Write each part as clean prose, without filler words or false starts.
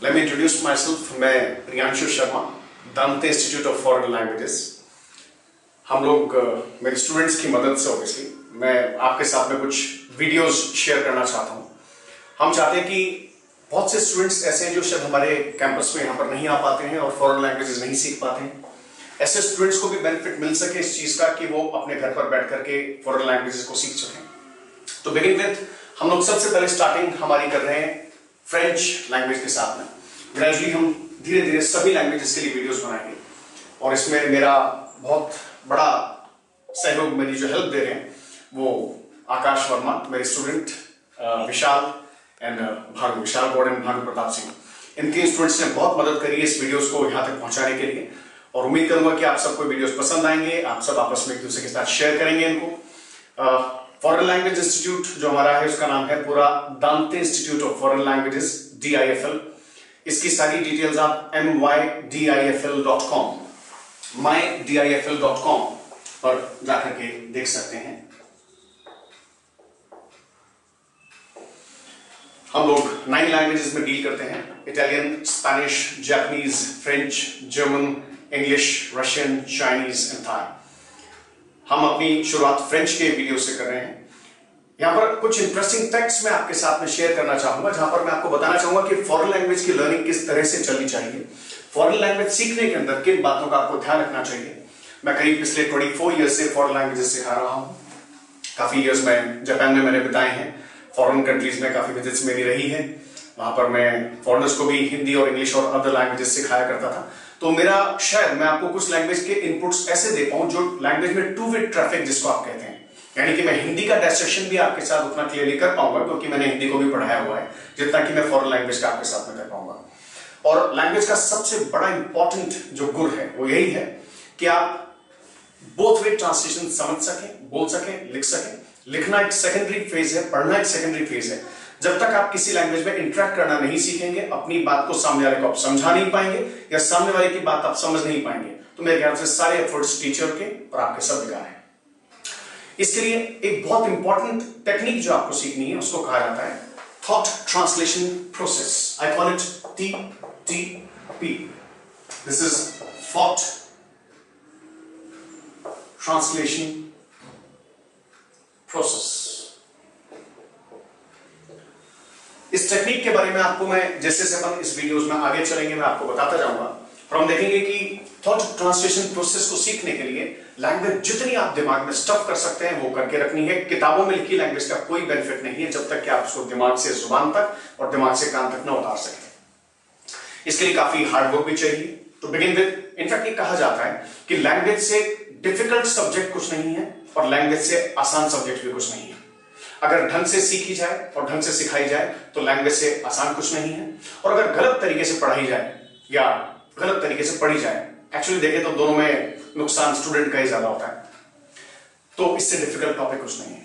Let me introduce myself. मैं प्रियांशु शर्मा, दांते institute of foreign languages. हम लोग मेरे स्टूडेंट्स की मदद से ऑब्वियसली मैं आपके साथ में कुछ वीडियोस शेयर करना चाहता हूँ। हम चाहते हैं कि बहुत से स्टूडेंट्स ऐसे हैं जो शायद हमारे कैंपस में यहाँ पर नहीं आ पाते हैं और फॉरेन लैंग्वेजेस नहीं सीख पाते हैं। ऐसे स्टूडेंट्स को भी बेनिफिट मिल सके इस चीज का कि वो अपने घर पर बैठ करके फॉरेन लैंग्वेजेस को सीख सकें। तो बिगिन विद हम लोग सबसे पहले स्टार्टिंग हमारी कर रहे हैं फ्रेंच लैंग्वेज के साथ में। ग्रेजुअली हम धीरे धीरे सभी लैंग्वेजेस के लिए वीडियोस बनाएंगे और इसमें मेरा बहुत बड़ा सहयोग, मेरी जो हेल्प दे रहे हैं वो आकाश वर्मा, मेरे student Vishal and Vishal Gaur and Bhanu Pratap Singh. इन तीन स्टूडेंट्स ने बहुत मदद करी है इस वीडियोस को यहाँ तक पहुंचाने के लिए और उम्मीद करूंगा कि आप सबको वीडियोस पसंद आएंगे। आप सब आपस में एक दूसरे के साथ शेयर करेंगे इनको। फॉरेन लैंग्वेज इंस्टीट्यूट जो हमारा है उसका नाम है पूरा दांते institute of foreign languages DIFL। इसकी सारी डिटेल्स आप mydifl.com mydifl.com पर जाकर के देख सकते हैं। हम लोग 9 लैंग्वेजेस में डील करते हैं: Italian, Spanish, Japanese, French, German, English, Russian, Chinese and Thai. हम अपनी शुरुआत फ्रेंच के वीडियो से कर रहे हैं। यहां पर कुछ इंटरेस्टिंग फैक्ट्स मैं आपके साथ में शेयर करना चाहूंगा, जहां पर मैं आपको बताना चाहूंगा कि फॉरेन लैंग्वेज की लर्निंग किस तरह से चलनी चाहिए, फॉरेन लैंग्वेज सीखने के अंदर किन बातों का आपको ध्यान रखना चाहिए। मैं करीब पिछले 24 ईयर्स से फॉरेन लैंग्वेजेस सिखा रहा हूं। काफी ईयर्स में जापान में मैंने बिताए हैं, फॉरेन कंट्रीज में काफी विजिट्स मेरी रही है। वहां पर मैं फॉरेनर्स को भी हिंदी और इंग्लिश और अदर लैंग्वेजेस सिखाया करता था। तो मेरा शायद मैं आपको कुछ लैंग्वेज के इनपुट्स ऐसे दे पाऊं जो लैंग्वेज में टू वे ट्रैफिक जिसको आप कहते हैं, यानी कि मैं हिंदी का डेस्ट्रक्शन भी आपके साथ उतना क्लियरली कर पाऊंगा क्योंकि मैंने हिंदी को भी पढ़ाया हुआ है जितना कि मैं फॉरेन लैंग्वेज का आपके साथ में कर पाऊंगा। और लैंग्वेज का सबसे बड़ा इंपॉर्टेंट जो गुण है वो यही है कि आप बोथ वे ट्रांसलेशन समझ सकें, बोल सकें, लिख सकें। लिखना एक सेकेंडरी फेज है, पढ़ना एक सेकेंडरी फेज है। जब तक आप किसी लैंग्वेज में इंटरेक्ट करना नहीं सीखेंगे, अपनी बात को सामने वाले को आप समझा नहीं पाएंगे या सामने वाले की बात आप समझ नहीं पाएंगे, तो मेरे ख्याल से सारे एफर्ट्स टीचर के और आपके सब बेकार हैं। इसके लिए एक बहुत इंपॉर्टेंट टेक्निक जो आपको सीखनी है उसको कहा जाता है thought translation process. I call it TTP। This is thought translation process. इस टेक्निक के बारे में आपको मैं जैसे जैसे हम इस वीडियोस में आगे चलेंगे मैं आपको बताता जाऊंगा। और हम देखेंगे कि थॉट ट्रांसलेशन प्रोसेस को सीखने के लिए लैंग्वेज जितनी आप दिमाग में स्टफ कर सकते हैं वो करके रखनी है। किताबों में लिखी लैंग्वेज का कोई बेनिफिट नहीं है जब तक कि आप उसको दिमाग से जुबान तक और दिमाग से कान तक न उतार सकें। इसके लिए काफी हार्ड वर्क भी चाहिए। तो बिगिन विद, इनफैक्ट ये कहा जाता है कि लैंग्वेज से डिफिकल्ट सब्जेक्ट कुछ नहीं है और लैंग्वेज से आसान सब्जेक्ट भी कुछ नहीं है। अगर ढंग से सीखी जाए और ढंग से सिखाई जाए तो लैंग्वेज से आसान कुछ नहीं है, और अगर गलत तरीके से पढ़ाई जाए या गलत तरीके से पढ़ी जाए, एक्चुअली देखें तो दोनों में नुकसान स्टूडेंट का ही ज्यादा होता है। तो इससे डिफिकल्ट टॉपिक कुछ नहीं है।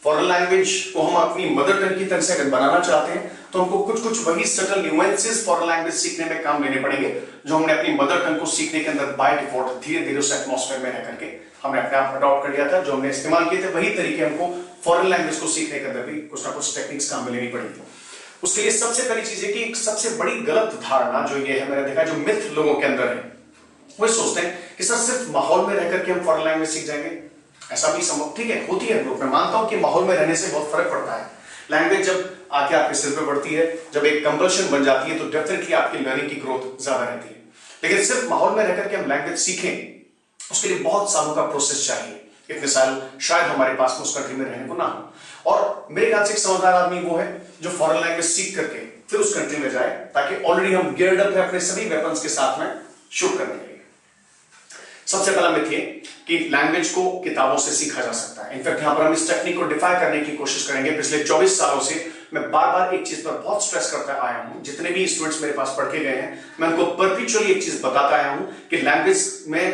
फॉरेन लैंग्वेज को हम अपनी मदर टंग की तरह से अगर बनाना चाहते हैं तो हमको कुछ कुछ वही सटल न्यूएंसेस फॉरेन लैंग्वेज सीखने में काम लेने पड़ेंगे जो हमने अपनी मदर टंग को सीखने के अंदर बाय डिफॉल्ट धीरे धीरे उस एटमॉस्फेयर में रह करके हमने अपने आप अडॉप्ट कर लिया था। जो हमने इस्तेमाल किए थे वही तरीके हमको फॉरेन लैंग्वेज को सीखने के अंदर भी कुछ ना कुछ टेक्निक्स काम में लेनी पड़ेगी। उसके लिए सबसे पहली चीज है कि एक सबसे बड़ी गलत धारणा जो ये है, मैंने देखा जो मिथ लोगों के अंदर है, वो सोचते हैं कि सर सिर्फ माहौल में रह करके हम फॉरेन लैंग्वेज सीख जाएंगे। ऐसा भी संभव, ठीक है, होती है ग्रुप में, मानता हूं कि माहौल में रहने से बहुत फर्क पड़ता है। लैंग्वेज जब आके आपके सिर पे पड़ती है, जब एक कंपल्शन बन जाती है तो डेफिनेटली आपकी लर्निंग की ग्रोथ ज्यादा रहती है। लेकिन सिर्फ माहौल में रह करके हम लैंग्वेज सीखें उसके लिए बहुत सालों का प्रोसेस चाहिए। इतने साल शायद हमारे पास उस कंट्री में रहने को ना हो। और मेरे ख्याल से एक समझदार आदमी वो है जो फॉरेन लैंग्वेज सीख करके फिर उस कंट्री में जाए ताकि ऑलरेडी हम गियर्ड अप है अपने सभी वेपन्स के साथ में शूट करने के लिए। सबसे पहला मिथ ये कि लैंग्वेज को किताबों से सीखा जा सकता है। इनफैक्ट यहां पर हम इस टेक्निक को डिफाई करने की कोशिश करेंगे। पिछले 24 सालों से मैं बार बार एक चीज पर बहुत स्ट्रेस करता आया हूं। जितने भी स्टूडेंट्स मेरे पास पढ़ के गए हैं मैं उनको परपेचुअली एक चीज बताता आया हूं कि लैंग्वेज में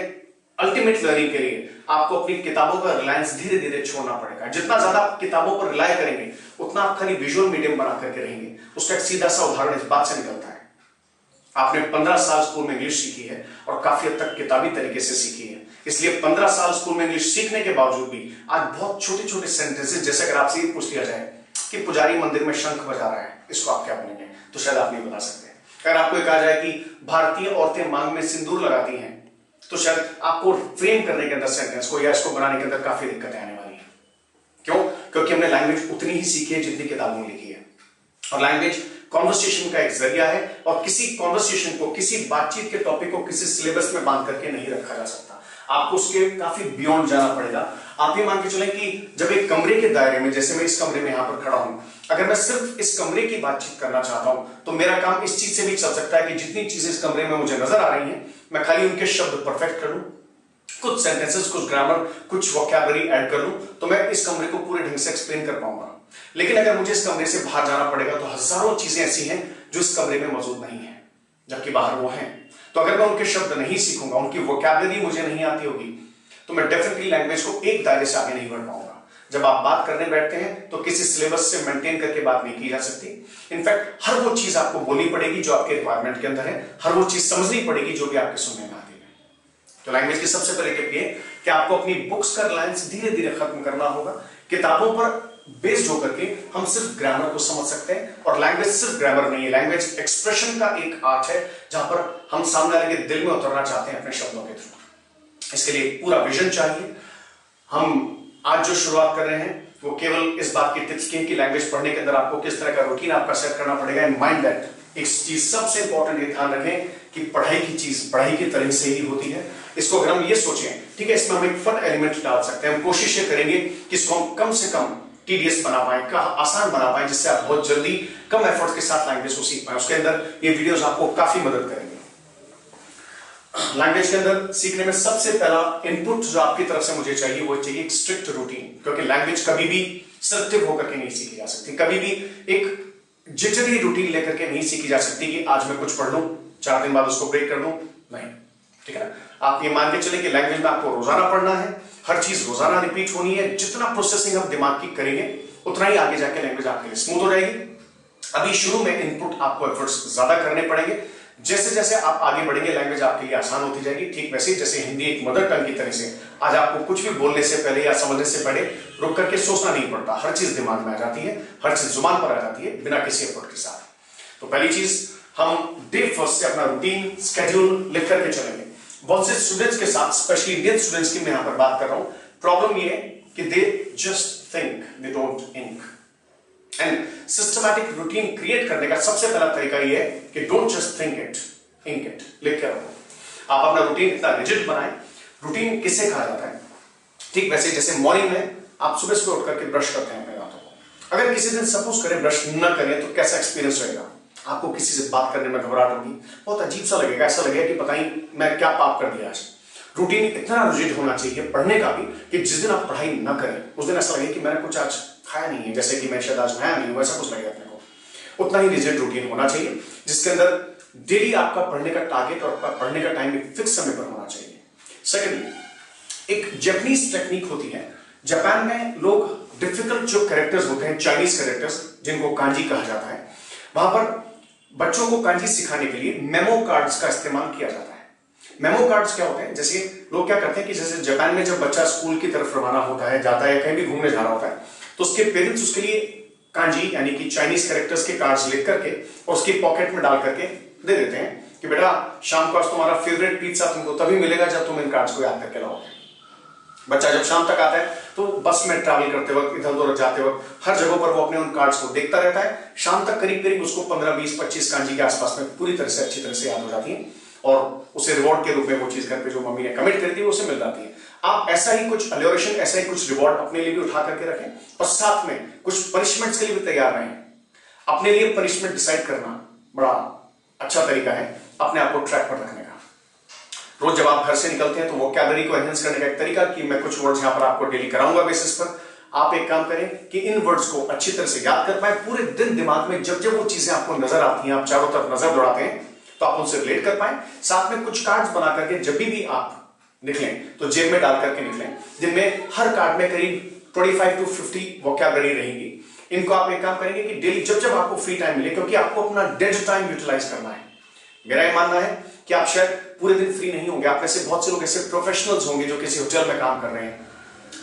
अल्टीमेट लर्निंग के लिए आपको अपनी किताबों का रिलायंस धीरे धीरे छोड़ना पड़ेगा। जितना ज्यादा आप किताबों पर रिलाय करेंगे उतना आप खाली विजुअल मीडियम बना करके रहेंगे। उसका एक सीधा सा उदाहरण इस बात से निकलता है, आपने 15 साल स्कूल में इंग्लिश सीखी है और काफी हद तक किताबी तरीके से सीखी है, इसलिए 15 साल स्कूल में इंग्लिश सीखने के बावजूद भी आज बहुत छोटे छोटे सेंटेंसेस, जैसे अगर आपसे ये पूछ लिया जाए कि पुजारी मंदिर में शंख बजा रहा है, इसको आप क्या बोलेंगे, तो शायद आप नहीं बता सकते। अगर आपको कहा जाए कि भारतीय औरतें मांग में सिंदूर लगाती हैं, तो शायद आपको फ्रेम करने के अंदर सेंटेंस को या इसको बनाने के अंदर काफी दिक्कतें आने वाली हैं। क्यों? क्योंकि हमने लैंग्वेज उतनी ही सीखी है जितनी किताबों में लिखी है, और लैंग्वेज कॉन्वर्सेशन का एक जरिया है, और किसी कॉन्वर्सेशन को, किसी बातचीत के टॉपिक को किसी सिलेबस में बांध करके नहीं रखा जा सकता। आपको उसके काफी बियॉन्ड जाना पड़ेगा। आप ये मान के चलें कि जब एक कमरे के दायरे में, जैसे मैं इस कमरे में यहां पर खड़ा हूं, अगर मैं सिर्फ इस कमरे की बातचीत करना चाहता हूं, तो मेरा काम इस चीज से भी चल सकता है कि जितनी चीजें इस कमरे में मुझे नजर आ रही हैं, मैं खाली उनके शब्द परफेक्ट कर लूं, कुछ सेंटेंसेस, कुछ ग्रामर, कुछ वोकैबुलरी ऐड कर लूं, तो मैं इस कमरे को पूरे ढंग से एक्सप्लेन कर पाऊंगा। लेकिन अगर मुझे इस कमरे से बाहर जाना पड़ेगा, तो हजारों चीजें ऐसी हैं जो इस कमरे में मौजूद नहीं है, जबकि बाहर वो हैं। तो अगर मैं उनके शब्द नहीं सीखूंगा, उनकी वोकैबुलरी मुझे नहीं आती होगी, तो मैं डेफिनेटली लैंग्वेज को एक दायरे से आगे नहीं बढ़ पाऊंगा। जब आप बात करने बैठते हैं, तो किसी सिलेबस से मेंटेन करके बात नहीं की जा सकती। इनफैक्ट हर वो चीज आपको बोलनी पड़ेगी जो आपके रिक्वायरमेंट के अंदर है, हर वो चीज समझनी पड़ेगी जो भी आपके सुनने में आती है। तो लैंग्वेज की सबसे पहले टिप ये कि आपको अपनी बुक्स का रिलायंस धीरे धीरे खत्म करना होगा। किताबों पर बेस्ड होकर के हम सिर्फ ग्रामर को समझ सकते हैं, और लैंग्वेज सिर्फ ग्रामर नहीं है, लैंग्वेज एक्सप्रेशन का एक आर्ट है, जहां पर हम सामने वाले के दिल में उतरना चाहते हैं अपने शब्दों के थ्रू। इसके लिए पूरा विजन चाहिए। हम आज जो शुरुआत कर रहे हैं वो केवल इस बात की टिप्स की कि लैंग्वेज पढ़ने के अंदर आपको किस तरह का रूटीन आपका सेट करना पड़ेगा। एंड माइंड दैट एक चीज सबसे इंपॉर्टेंट, ये ध्यान रखें कि पढ़ाई की चीज पढ़ाई की तरह से ही होती है। इसको अगर हम ये सोचें, ठीक है, इसमें हम एक फन एलिमेंट डाल सकते हैं, हम कोशिश ये करेंगे कि इसको हम कम से कम टीडियस बना पाए, आसान बना पाए, जिससे आप बहुत जल्दी कम एफर्ट के साथ लैंग्वेज को सीख पाए। उसके अंदर ये वीडियोस आपको काफी मदद करेंगे। लैंग्वेज के अंदर सीखने में सबसे पहला इनपुट जो आपकी तरफ से मुझे चाहिए, वो चाहिए एक स्ट्रिक्ट रूटीन, क्योंकि लैंग्वेज कभी भी सिलेक्टिव होकर के नहीं सीखी जा सकती, कभी भी एक जिटरी रूटीन लेकर के नहीं सीखी जा सकती कि आज मैं कुछ पढ़ लूं, 4 दिन बाद उसको ब्रेक कर दूं, नहीं, ठीक है ना। आप ये मान के चले कि लैंग्वेज में आपको रोजाना पढ़ना है, हर चीज रोजाना रिपीट होनी है। जितना प्रोसेसिंग हम दिमाग की करेंगे, उतना ही आगे जाके लैंग्वेज आपके लिए स्मूथ हो जाएगी। अभी शुरू में इनपुट आपको एफर्ट्स ज्यादा करने पड़ेंगे, जैसे जैसे आप आगे बढ़ेंगे लैंग्वेज आपके लिए आसान होती जाएगी। ठीक वैसे जैसे हिंदी एक मदर टंग की तरह से आज आपको कुछ भी बोलने से पहले या समझने से पहले रुक करके सोचना नहीं पड़ता, हर चीज दिमाग में आ जाती है, हर चीज जुबान पर आ जाती है बिना किसी एफर्ट के साथ। तो पहली चीज, हम डे फर्स्ट से अपना रूटीन स्केड्यूल लिख करके चलेंगे। बहुत से स्टूडेंट्स के साथ, स्पेशली इंडियन स्टूडेंट्स की मैं यहां पर बात कर रहा हूं, प्रॉब्लम ये है कि they just think, they don't ink. And systematic routine create करने का सबसे पहला तरीका यह है कि don't just think it, ink it, लिख के रखो। आप अपना रूटीन इतना रिजिड बनाएं। रूटीन किसे कहा जाता है? ठीक वैसे जैसे मॉर्निंग में आप सुबह सुबह उठ करके ब्रश करते हैं अपने दांतों को। अगर किसी दिन सपोज करें ब्रश न करें, तो कैसा एक्सपीरियंस रहेगा? आपको किसी से बात करने में घबराहट होगी, बहुत अजीब सा लगेगा, ऐसा लगेगा कि पता ही मैं क्या पाप कर दिया आज। रूटीन इतना रिजिड होना चाहिए पढ़ने का भी कि जिस दिन आप पढ़ाई न करें, उस दिन ऐसा लगे कि मैंने कुछ आज खाया नहीं है, जैसे कि मैं शायद आज नया नहीं हूं, ऐसा कुछ लगेगा अपने को। उतना ही रिजिड रूटीन होना चाहिए जिसके अंदर डेली आपका पढ़ने का टारगेट और आपका पढ़ने का टाइम एक फिक्स समय पर होना चाहिए। सेकेंडली, एक जापानीज टेक्निक होती है। जापान में लोग डिफिकल्ट जो कैरेक्टर्स होते हैं, चाइनीज कैरेक्टर्स, जिनको कांजी कहा जाता है, वहां पर बच्चों को कांजी सिखाने के लिए मेमो कार्ड्स का इस्तेमाल किया जाता है। मेमो कार्ड्स क्या होते हैं? जैसे लोग क्या करते हैं कि जैसे जापान में जब बच्चा स्कूल की तरफ रवाना होता है, जाता है या कहीं भी घूमने जा रहा होता है, तो उसके पेरेंट्स उसके लिए कांजी यानी कि चाइनीज कैरेक्टर्स के कार्ड्स लिख करके और उसकी पॉकेट में डाल करके दे देते हैं कि बेटा शाम को आज तुम्हारा फेवरेट पिज्जा तुमको तभी मिलेगा जब तुम इन कार्ड्स को याद करके लाओगे। बच्चा जब शाम तक आता है तो बस में ट्रैवल करते वक्त, इधर उधर जाते वक्त हर जगह पर वो अपने उन कार्ड्स को देखता रहता है। शाम तक करीब करीब उसको 15, 20, 25 कांजी के आसपास में पूरी तरह से अच्छी तरह से याद हो जाती है, और उसे रिवॉर्ड के रूप में वो चीज घर पे जो मम्मी ने कमिट कर दी वो उसे मिल जाती है। आप ऐसा ही कुछ अल्योरेशन, ऐसा ही कुछ रिवॉर्ड अपने लिए भी उठा करके रखें, और साथ में कुछ पनिशमेंट्स के लिए भी तैयार रहें। अपने लिए पनिशमेंट डिसाइड करना बड़ा अच्छा तरीका है अपने आप को ट्रैक पर रखने का। रोज जब आप घर से निकलते हैं तो वोकैबुलरी को एनहांस करने का एक तरीका कि मैं कुछ वर्ड्स यहां पर आपको डेली कराऊंगा बेसिस पर। आप एक काम करें कि इन वर्ड्स को अच्छी तरह से याद कर पाए। पूरे दिन दिमाग में जब जब वो चीजें आपको नजर आती हैं, आप चारों तरफ नजर दौड़ाते हैं, तो आप उनसे रिलेट कर पाए। साथ में कुछ कार्ड्स बना करके जब भी आप निकलें तो जेब में डाल करके निकलें, जिनमें हर कार्ड में करीब 25 to 50 वोकैबुलरी रहेंगी। इनको आप एक काम करेंगे कि डेली जब जब आपको फ्री टाइम मिले, क्योंकि आपको अपना डेड टाइम यूटिलाइज करना है। मेरा ये मानना है कि आप शायद पूरे दिन फ्री नहीं होंगे। आप में से बहुत से लोग ऐसे प्रोफेशनल्स होंगे जो किसी होटल में काम कर रहे हैं,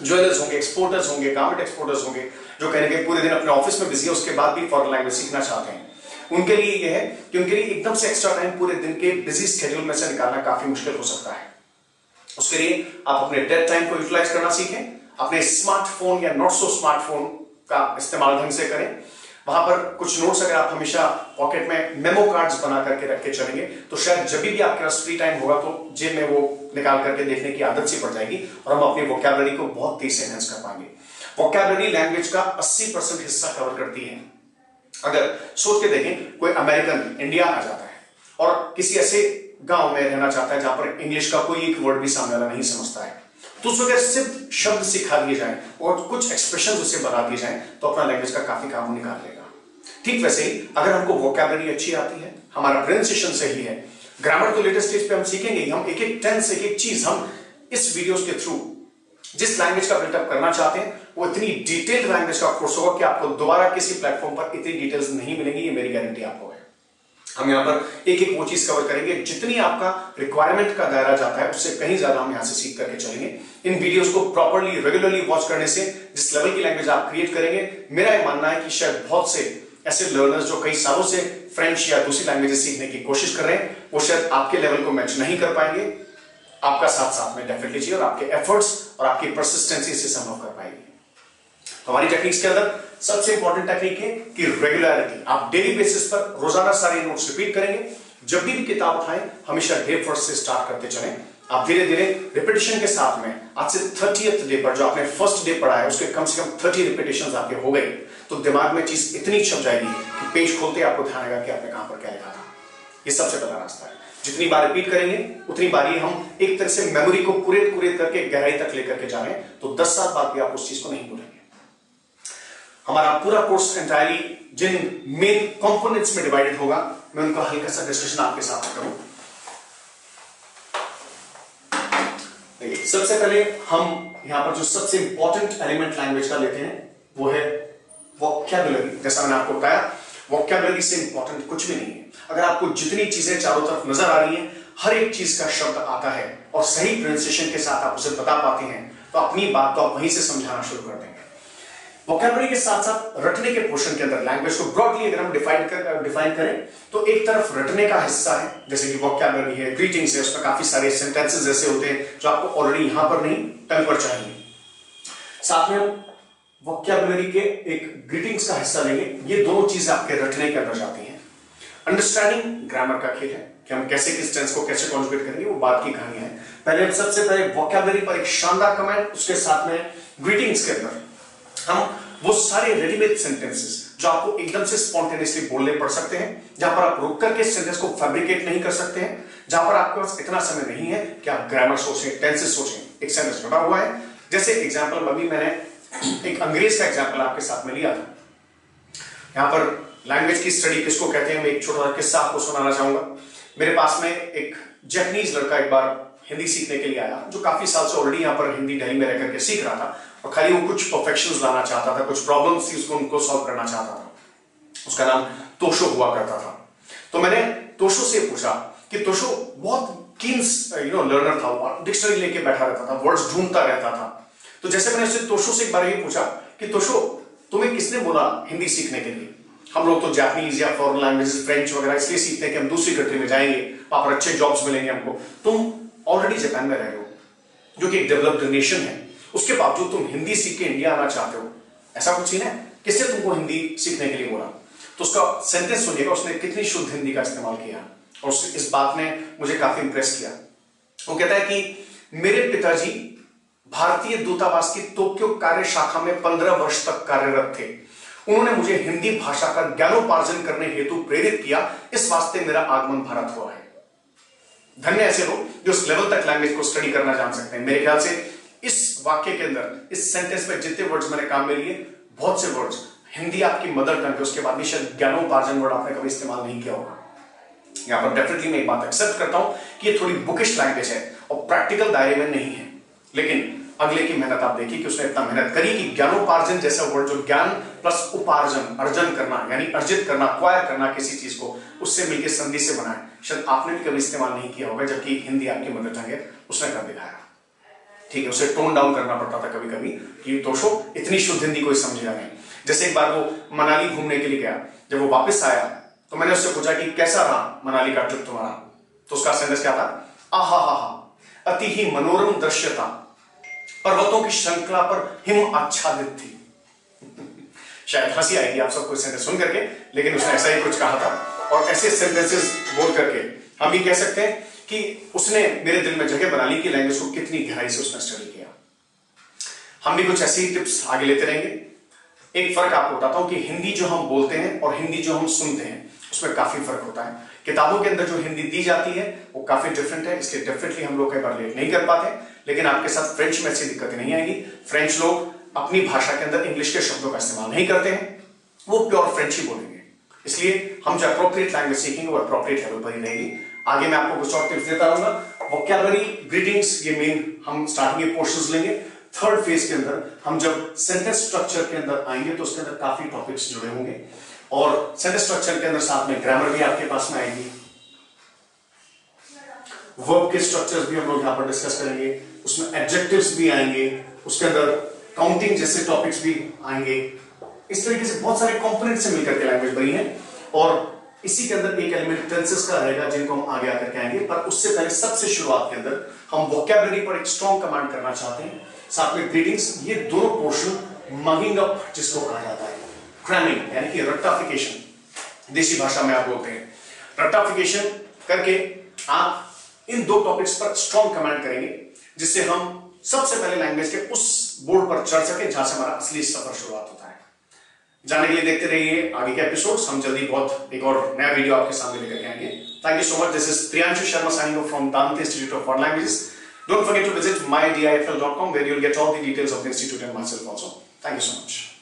ज्वेलर्स होंगे, एक्सपोर्टर्स होंगे, गारमेंट एक्सपोर्टर्स होंगे, जो कहीं ना कहीं पूरे दिन अपने ऑफिस में बिजी है, उसके बाद भी फॉरेन लैंग्वेज सीखना चाहते हैं। उनके लिए यह है कि उनके लिए एकदम से एक्स्ट्रा टाइम पूरे दिन के बिजी स्केड्यूल में से निकालना काफी मुश्किल हो सकता है। उसके लिए आप अपने डेड टाइम को यूटिलाइज करना सीखें, अपने स्मार्टफोन या नॉट सो स्मार्टफोन का इस्तेमाल ढंग से करें। वहां पर कुछ नोट्स अगर आप हमेशा पॉकेट में मेमो कार्ड्स बना करके रख के चलेंगे तो शायद जब भी आपके पास फ्री टाइम होगा तो जेब में वो निकाल करके देखने की आदत सी पड़ जाएगी और हम अपनी वोकैबुलरी को बहुत तेज से एनहांस कर पाएंगे। वोकैबुलरी लैंग्वेज का 80% हिस्सा कवर करती है। अगर सोच के देखें, कोई अमेरिकन इंडिया आ जाता है और किसी ऐसे गांव में रहना चाहता है जहां पर इंग्लिश का कोई एक वर्ड भी सामने वाला नहीं समझता है, तो उस वक्त सिर्फ शब्द सिखा दिए जाए और कुछ एक्सप्रेशन उसे बता दिए जाए तो अपना लैंग्वेज का काफी काम निकाल लेगा। ठीक वैसे ही अगर हमको वोकैबुलरी अच्छी आती है, हमारा प्रोनाउंसिएशन सही है, ग्रामर तो लेटेस्ट स्टेज पे हम सीखेंगे, हम एक एक टेंस एक एक चीज हम इस वीडियोस के थ्रू जिस लैंग्वेज का बिल्डअप करना चाहते हैं वो इतनी डिटेल्ड लैंग्वेज का कोर्स होगा कि आपको दोबारा किसी प्लेटफॉर्म पर इतनी डिटेल्स नहीं मिलेंगी, ये मेरी गारंटी आपको है। हम यहाँ पर एक एक वो चीज कवर करेंगे, जितनी आपका रिक्वायरमेंट का दायरा जाता है उससे कहीं ज्यादा हम यहाँ से सीख करके चलेंगे। इन वीडियोस को प्रॉपर्ली रेगुलरली वॉच करने से जिस लेवल की लैंग्वेज आप क्रिएट करेंगे, मेरा ये मानना है कि शायद बहुत से ऐसे लर्नर्स जो कई सालों से फ्रेंच या दूसरी लैंग्वेजेस सीखने की कोशिश कर रहे हैं वो शायद आपके लेवल को मैच नहीं कर पाएंगे। आपका साथ साथ में डेफिनेटली चाहिए और आपके एफर्ट्स और आपकी परसिस्टेंसी से संभव कर पाएगी। हमारी टेक्निक्स के अंदर सबसे इंपॉर्टेंट टेक्निक है कि रेगुलरिटी। आप डेली बेसिस पर रोजाना सारे नोट्स रिपीट करेंगे। जब भी किताब उठाएं हमेशा डे फर्स्ट से स्टार्ट करते चलें। आप धीरे धीरे रिपीटेशन के साथ में आज से 30th डे पर जो आपने फर्स्ट डे पढ़ा है उसके कम से कम 30 रिपीटेशंस आपके हो गए तो दिमाग में चीज इतनी छप जाएगी कि पेज खोलते आपको ध्यान आएगा कि आपने कहां पर क्या लिखा था। ये सबसे पहला रास्ता है। जितनी बार रिपीट करेंगे उतनी बार ही हम एक तरह से मेमोरी को कुरेद करके गहराई तक लेकर के जा रहे हैं तो 10 साल बाद भी आप उस चीज को नहीं भूलेंगे। हमारा पूरा कोर्स एंटायरली जिन मेन कंपोनेंट्स में डिवाइडेड होगा, मैं उनका हल्का सा डिस्कशन आपके साथ करूं। देखिए, सबसे पहले हम यहां पर जो सबसे इंपॉर्टेंट एलिमेंट लैंग्वेज का लेते हैं वो है वोकैबुलरी। जैसा मैंने आपको बताया, वोकैबुलरी से इंपॉर्टेंट कुछ भी नहीं है। अगर आपको जितनी चीजें चारों तरफ नजर आ रही हैं, हर एक चीज का शब्द आता है और सही प्रोनाउंसिएशन के साथ आप उसे बता पाते हैं तो अपनी बात तो आप वहीं से समझाना शुरू कर देंगे। वोकैबुलरी के साथ साथ रटने के पोर्शन के अंदर लैंग्वेज को ब्रॉडली अगर हम डिफाइन करें तो एक तरफ रटने का हिस्सा है, जैसे कि वोकैबुलरी है, ग्रीटिंग्स है, उसमें काफी सारे सेंटेंसेस ऐसे होते हैं जो आपको ऑलरेडी यहां पर नहीं टंग पर चाहिए। साथ में वोकैबुलरी के एक ग्रीटिंग्स का हिस्सा लेंगे। ये दोनों चीजें आपके रटने के अंदर जाती हैं। अंडरस्टैंडिंग ग्रामर का खेल है कि हम कैसे किस टेंस को कैसे कॉन्जुगेट करेंगे, वो बात की कहानी है। पहले सबसे पहले वोकैबुलरी पर एक शानदार कमेंट, उसके साथ में ग्रीटिंग्स के अंदर हम वो सारे रेडीमेड सेंटेंसेस जो आपको एकदम से स्पॉन्टेनियसली बोलने पड़ सकते हैं, जहां पर आप रुक करके सेंटेंस को फैब्रिकेट नहीं कर सकते हैं, जहां पर आपके पास इतना समय नहीं है कि आप ग्रामर सोचें, टेंसेस सोचें। एक सेंटेंस बना हुआ है, जैसे एग्जांपल अभी मैंने एक अंग्रेज का एग्जांपल आपके साथ में लिया था। यहां पर लैंग्वेज की स्टडी किसको कहते हैं, मैं एक छोटा सा किस्सा आपको सुनाना चाहूंगा। मेरे पास में एक जैपनीज लड़का एक बार हिंदी सीखने के लिए आया, जो काफी साल से ऑलरेडी यहाँ पर हिंदी दिल्ली में रह करके सीख रहा था और खाली वो कुछ परफेक्शंस लाना चाहता था, कुछ प्रॉब्लम्स थी उसको उनको सॉल्व करना चाहता था। उसका नाम तोशो हुआ करता था। तो मैंने तोशो से पूछा कि तोशो बहुत कीन लर्नर था, वो डिक्शनरी लेके बैठा रहता था, वर्ड्स ढूंढता रहता था। तो जैसे मैंने उससे तोशो से एक बार ये पूछा कि तोशो तुम्हें किसने बोला हिंदी सीखने के लिए? हम लोग तो जापानीज या फॉरेन लैंग्वेजेस फ्रेंच वगैरह इसलिए सीखते हैं कि हम दूसरी कंट्री में जाएंगे, वहां पर अच्छे जॉब्स मिलेंगे हमको। तुम ऑलरेडी जापान में रह रहे हो जो कि एक डेवलप्ड नेशन है, उसके बावजूद तुम हिंदी सीख के इंडिया आना चाहते हो, ऐसा कुछ सीन है? किसने तुमको हिंदी सीखने के लिए बोला? तो उसका सेंटेंस सुनिएगा, उसने कितनी शुद्ध हिंदी का इस्तेमाल किया और इस बात ने मुझे काफी इंप्रेस किया। वो कहता है कि मेरे पिताजी भारतीय दूतावास की टोक्यो कार्य शाखा में 15 वर्ष तक कार्यरत थे। उन्होंने मुझे हिंदी भाषा का ज्ञानोपार्जन करने हेतु प्रेरित किया, इस वास्ते मेरा आगमन भारत हुआ है। धन्य ऐसे लोग जो उस लेवल तक लैंग्वेज को स्टडी करना जान सकते हैं। मेरे ख्याल से इस वाक्य के अंदर, इस सेंटेंस में जितने वर्ड्स मैंने काम में लिए, बहुत से वर्ड्स हिंदी आपकी मदर टंग है, उसके बाद भी शायद ज्ञानोपार्जन वर्ड आपने कभी इस्तेमाल नहीं किया होगा। यहां पर डेफिनेटली मैं एक बात एक्सेप्ट करता हूं कि ये थोड़ी बुकिश लैंग्वेज है और प्रैक्टिकल दायरे में नहीं है, लेकिन अगले की मेहनत आप देखिए कि उसने इतना मेहनत करी कि ज्ञानोपार्जन जैसा वर्ड, जो ज्ञान प्लस उपार्जन, अर्जन करना यानी अर्जित करना, एक्वायर करना किसी चीज को, उससे मिलकर संधि से बनाए, शायद आपने भी कभी इस्तेमाल नहीं किया होगा, जबकि हिंदी आपकी मदर टंग है, उसने कर दिखाया। ठीक है, उसे टोन डाउन करना पड़ता था कभी कभी कि तोशो इतनी शुद्ध हिंदी कोई समझेगा नहीं। जैसे एक बार वो मनाली घूमने के लिए गया, जब वो वापस आया तो तो मैंने उससे पूछा कि कैसा रहा मनाली का ट्रिप तुम्हारा? तो उसका सेंटेंस क्या था? आहा हा हा, अति ही मनोरम दृश्य था, पर्वतों की श्रृंखला पर हिम आच्छादित थी। शायद हंसी आएगी आप सबको सेंटेंस सुन करके, लेकिन उसने ऐसा ही कुछ कहा था। और ऐसे सेंटेंसेस बोल करके हम भी कह सकते हैं कि उसने मेरे दिल में जगह बना ली कि लैंग्वेज को कितनी गहराई से उसने स्टडी किया। हम भी कुछ ऐसी टिप्स आगे लेते रहेंगे। एक फर्क आपको बताता हूं कि हिंदी जो हम बोलते हैं और हिंदी जो हम सुनते हैं उसमें काफी फर्क होता है। किताबों के अंदर जो हिंदी दी जाती है वो काफी डिफरेंट है, इसलिए डेफिनेटली हम लोग कई बार रिलेट नहीं कर पाते। लेकिन आपके साथ फ्रेंच में ऐसी दिक्कतें नहीं आएगी। फ्रेंच लोग अपनी भाषा के अंदर इंग्लिश के शब्दों का इस्तेमाल नहीं करते हैं, वो प्योर फ्रेंच ही बोलेंगे। इसलिए हम जो अप्रोप्रिएट लैंग्वेज सीखेंगे वो अप्रोप्रिएट लेवल पर ही रहेगी। आगे मैं आपको कुछ और टिप्स देता रहूंगा। वोकैबुलरी, ग्रीटिंग्स, ये मेन हम स्टार्टिंग के पोर्शंस लेंगे। थर्ड फेज के अंदर हम जब सेंटेंस स्ट्रक्चर के अंदर आएंगे तो उसके अंदर काफी टॉपिक्स जुड़े होंगे और सेंटेंस स्ट्रक्चर के अंदर साथ में ग्रामर भी आपके पास में आएगी, वर्ब के स्ट्रक्चर्स भी हम लोग यहां पर डिस्कस करेंगे, उसमें एडजेक्टिव्स भी आएंगे, उसके अंदर काउंटिंग जैसे टॉपिक्स भी आएंगे। इस तरीके से बहुत सारे कंपोनेंट से मिलकर के लैंग्वेज बनी है और इसी के अंदर एक एलिमेंट टेंसेस का रहेगा जिनको हम आगे आकर के आएंगे। पर उससे पहले सबसे शुरुआत के अंदर हम वोकैबुलरी पर एक स्ट्रॉन्ग कमांड करना चाहते हैं, साथ में ग्रीटिंग्स। ये दोनों पोर्शन मगिंग अप जिसको कहा जाता है, क्रैमिंग यानी कि रट्टाफिकेशन, देसी भाषा में आप बोलते हैं। रट्टाफिकेशन करके आप इन दो टॉपिक्स पर स्ट्रॉन्ग कमांड करेंगे जिससे हम सबसे पहले लैंग्वेज के उस बोर्ड पर चढ़ सके जहां से हमारा असली सफर शुरुआत होता है। जाने के लिए देखते रहिए आगे के एपिसोड्स। हम जल्दी बहुत एक और नया वीडियो आपके सामने लेकर के आएंगे। Thank you so much. This is Priyanshu Sharma signing off from Dante Institute of Foreign Languages. Don't forget to visit mydifl.com where you'll get all the details of the institute and myself also. Thank you so much.